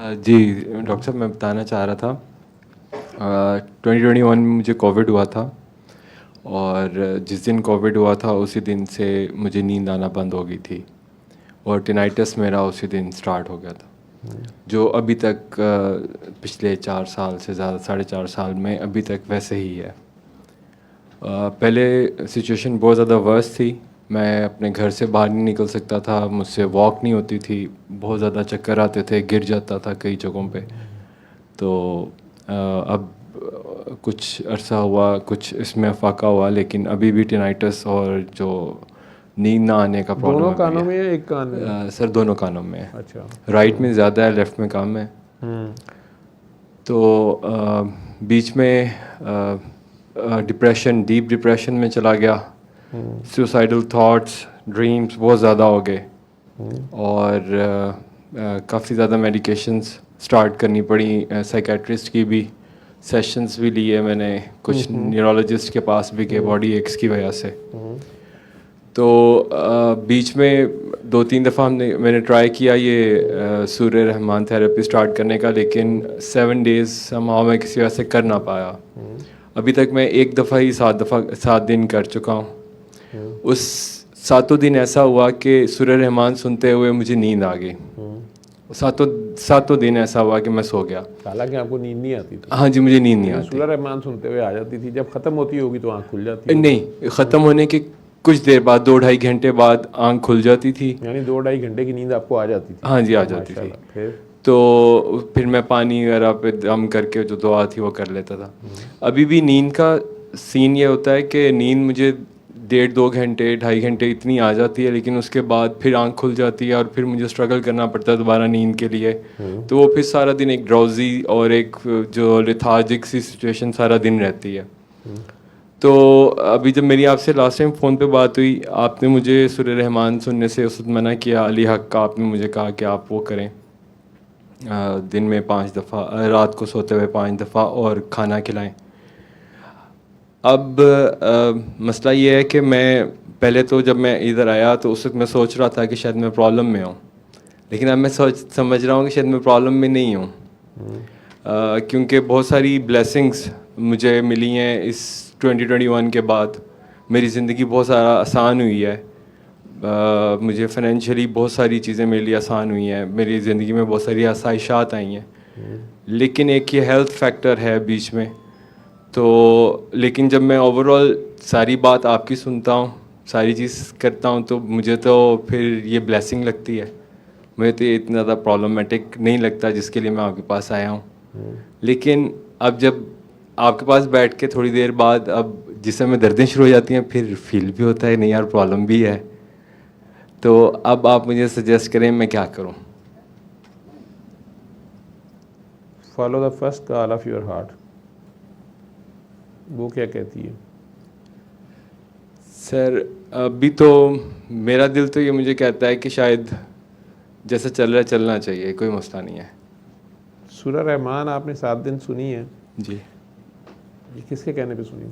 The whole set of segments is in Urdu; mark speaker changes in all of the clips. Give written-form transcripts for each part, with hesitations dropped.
Speaker 1: جی ڈاکٹر صاحب میں بتانا چاہ رہا تھا 2021 میں مجھے کووڈ ہوا تھا، اور جس دن کووڈ ہوا تھا اسی دن سے مجھے نیند آنا بند ہو گئی تھی، اور ٹینائٹس میرا اسی دن سٹارٹ ہو گیا تھا، جو ابھی تک پچھلے 4 سال سے زیادہ 4.5 سال میں ابھی تک ویسے ہی ہے۔ پہلے سچویشن بہت زیادہ ورس تھی، میں اپنے گھر سے باہر نہیں نکل سکتا تھا، مجھ سے واک نہیں ہوتی تھی، بہت زیادہ چکر آتے تھے، گر جاتا تھا کئی جگہوں پہ۔ تو اب کچھ عرصہ ہوا، کچھ اس میں افاقہ ہوا، لیکن ابھی بھی ٹینائٹس اور جو نیند نہ آنے کا پرابلم
Speaker 2: دونوں کانوں میں یا ایک کان میں؟
Speaker 1: سر دونوں کانوں میں۔
Speaker 2: اچھا،
Speaker 1: رائٹ میں زیادہ ہے، لیفٹ میں کم ہے۔ تو بیچ میں ڈپریشن، ڈیپ ڈپریشن میں چلا گیا، سوسائڈل تھاٹس، ڈریمز بہت زیادہ ہو گئے، اور کافی زیادہ میڈیکیشنز سٹارٹ کرنی پڑی، سائیکیٹرسٹ کی بھی سیشنز بھی لیے میں نے، کچھ نیورولوجسٹ کے پاس بھی گئے باڈی ایکس کی وجہ سے۔ تو بیچ میں 2-3 دفعہ میں نے ٹرائی کیا یہ سوریہ رحمان تھراپی سٹارٹ کرنے کا، لیکن 7 days میں کسی وجہ سے کر نہ پایا۔ ابھی تک میں 1 دفعہ ہی 7 دن کر چکا ہوں۔ اس 7 دن ایسا ہوا کہ سوریہ رحمان سنتے ہوئے مجھے نیند آ گئی، 7 دن ایسا ہوا کہ میں سو گیا،
Speaker 2: حالانکہ آپ کو نیند نہیں آتی تھی؟
Speaker 1: ہاں جی، مجھے نیند نہیں آتی۔
Speaker 2: سورہ رحمان سنتے ہوئے آ جاتی تھی، جب ختم ہوتی ہوگی تو آنکھ کھل جاتی؟
Speaker 1: نہیں، ختم ہونے کے کچھ دیر بعد 2-2.5 گھنٹے بعد آنکھ کھل جاتی تھی،
Speaker 2: یعنی 2-2.5 گھنٹے کی نیند آپ کو آ جاتی تھی؟
Speaker 1: ہاں جی، آ جاتی تھی۔
Speaker 2: پھر
Speaker 1: تو میں پانی وغیرہ پہ دم کر کے جو دعا تھی وہ کر لیتا تھا۔ ابھی بھی نیند کا سین یہ ہوتا ہے کہ نیند مجھے 1.5-2 گھنٹے 2.5 گھنٹے اتنی آ جاتی ہے، لیکن اس کے بعد پھر آنکھ کھل جاتی ہے، اور پھر مجھے اسٹرگل کرنا پڑتا ہے دوبارہ نیند کے لیے۔ تو وہ پھر سارا دن ایک ڈراؤزی اور ایک جو لیتھارجک سی سچویشن سارا دن رہتی ہے۔ تو ابھی جب میری آپ سے لاسٹ ٹائم فون پہ بات ہوئی، آپ نے مجھے سورہ رحمان سننے سے اس وقت منع کیا، علی حق کا آپ نے مجھے کہا کہ آپ وہ کریں، دن میں 5 دفعہ، رات کو سوتے ہوئے 5 دفعہ، اور کھانا کھلائیں۔ اب مسئلہ یہ ہے کہ میں پہلے تو جب میں ادھر آیا تو اس وقت میں سوچ رہا تھا کہ شاید میں پرابلم میں ہوں، لیکن اب میں سمجھ رہا ہوں کہ شاید میں پرابلم میں نہیں ہوں، کیونکہ بہت ساری بلیسنگز مجھے ملی ہیں اس 2021 کے بعد۔ میری زندگی بہت سارا آسان ہوئی ہے، مجھے فائنینشلی بہت ساری چیزیں میرے لیے آسان ہوئی ہیں، میری زندگی میں بہت ساری آسائشات آئی ہیں، لیکن ایک یہ ہیلتھ فیکٹر ہے بیچ میں۔ تو لیکن جب میں اوور آل ساری بات آپ کی سنتا ہوں، ساری چیز کرتا ہوں، تو مجھے تو پھر یہ بلیسنگ لگتی ہے، مجھے تو یہ اتنا زیادہ پرابلمٹک نہیں لگتا جس کے لیے میں آپ کے پاس آیا ہوں۔ لیکن اب جب آپ کے پاس بیٹھ کے تھوڑی دیر بعد اب جسم میں دردیں شروع ہو جاتی ہیں، پھر فیل بھی ہوتا ہے نہیں یار پرابلم بھی ہے۔ تو اب آپ مجھے سجیسٹ کریں میں کیا کروں؟
Speaker 2: Follow the first call of your heart, وہ کیا کہتی ہے؟
Speaker 1: سر ابھی تو میرا دل تو یہ مجھے کہتا ہے کہ شاید جیسا چل رہا ہے چلنا چاہیے، کوئی مسئلہ نہیں ہے۔
Speaker 2: سورہ رحمان آپ نے 7 دن سنی ہے؟
Speaker 1: جی۔
Speaker 2: یہ کس کے کہنے پہ سنی؟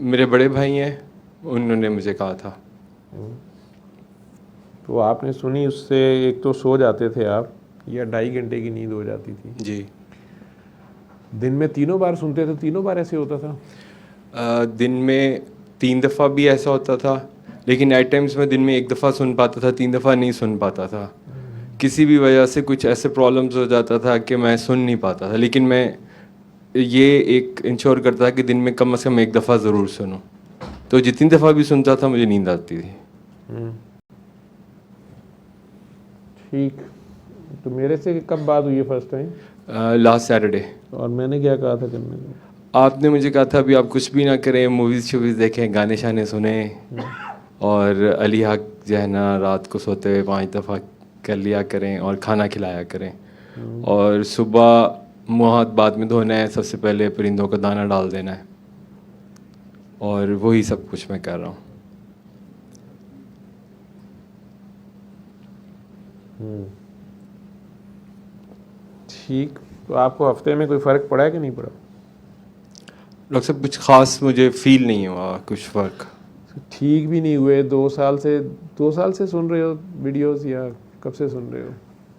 Speaker 1: میرے بڑے بھائی ہیں، انہوں نے مجھے کہا تھا۔
Speaker 2: تو آپ نے سنی، اس سے ایک تو سو جاتے تھے آپ، یا 2.5 گھنٹے کی نیند ہو جاتی تھی؟
Speaker 1: جی۔
Speaker 2: دن میں تینوں بار سنتے تھے؟ تینوں بار ایسے ہوتا تھا؟
Speaker 1: دن میں 3 دفعہ بھی ایسا ہوتا تھا، لیکن ایٹ ٹائمس میں دن میں 1 دفعہ سن پاتا تھا، 3 دفعہ نہیں سن پاتا تھا، کسی بھی وجہ سے کچھ ایسے پرابلمز ہو جاتا تھا کہ میں سن نہیں پاتا تھا، لیکن میں یہ ایک انشور کرتا تھا کہ دن میں کم از کم 1 دفعہ ضرور سنوں، تو جتنی دفعہ بھی سنتا تھا مجھے نیند آتی تھی۔
Speaker 2: ٹھیک، تو میرے سے کب بات ہوئی ہے فرسٹ ٹائم؟
Speaker 1: Last Saturday.
Speaker 2: اور میں نے کیا کہا تھا کرنے کو؟
Speaker 1: آپ نے مجھے کہا تھا ابھی آپ کچھ بھی نہ کریں، موویز شوویز دیکھیں، گانے شانے سنیں، اور علی حق جو ہے نا رات کو سوتے ہوئے 5 دفعہ کر لیا کریں، اور کھانا کھلایا کریں، اور صبح منہ ہاتھ بعد میں دھونا ہے، سب سے پہلے پرندوں کا دانہ ڈال دینا ہے، اور وہی سب کچھ میں کر رہا ہوں۔
Speaker 2: ٹھیک، تو آپ کو ہفتے میں کوئی فرق پڑا ہے کہ نہیں پڑا؟
Speaker 1: ڈاکٹر صاحب کچھ خاص مجھے فیل نہیں ہوا کچھ فرق۔
Speaker 2: ٹھیک بھی نہیں ہوئے؟ 2 سال سے سن رہے ہو ویڈیوز، یا کب سے سن رہے ہو؟